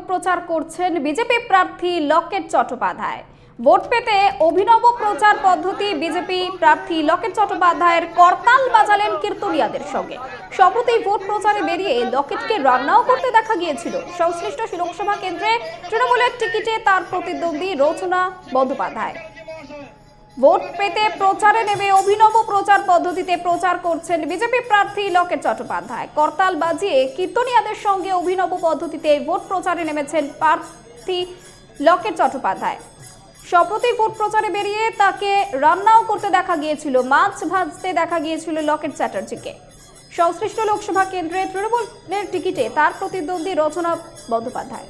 প্রচার করছেন বিজেপি প্রার্থী লকেট চট্টোপাধ্যায়। ভোট পেতে অভিনব প্রচার পদ্ধতি বিজেপি প্রার্থী লকেট চট্টোপাধ্যায়ের করতাল বাজালেন কীর্তনিয়াদের সঙ্গে। সম্প্রতি ভোট প্রচারে বেরিয়ে লকেটকে রান্নাও করতে দেখা গিয়েছিল সংশ্লিষ্ট লোকসভা কেন্দ্রে তৃণমূলের টিকিটে তার প্রতিদ্বন্দ্বী রচনা বন্দ্যোপাধ্যায়। ভোট পেতে প্রচারে নেমে অভিনব প্রচার পদ্ধতিতে প্রচার করছেন বিজেপি প্রার্থী লকেট চট্টোপাধ্যায়। করতাল বাজিয়ে কীর্তনিয়াদের সঙ্গে অভিনব পদ্ধতিতে ভোট প্রচারে নেমেছেন প্রার্থী লকেট চট্টোপাধ্যায়। সম্প্রতি ভোট প্রচারে বেরিয়ে তাকে রান্নাও করতে দেখা গিয়েছিল, মাছ ভাজতে দেখা গিয়েছিল লকেট চ্যাটার্জিকে। সংশ্লিষ্ট লোকসভা কেন্দ্রে তৃণমূলের টিকিটে তার প্রতিদ্বন্দ্বী রচনা বন্দ্যোপাধ্যায়।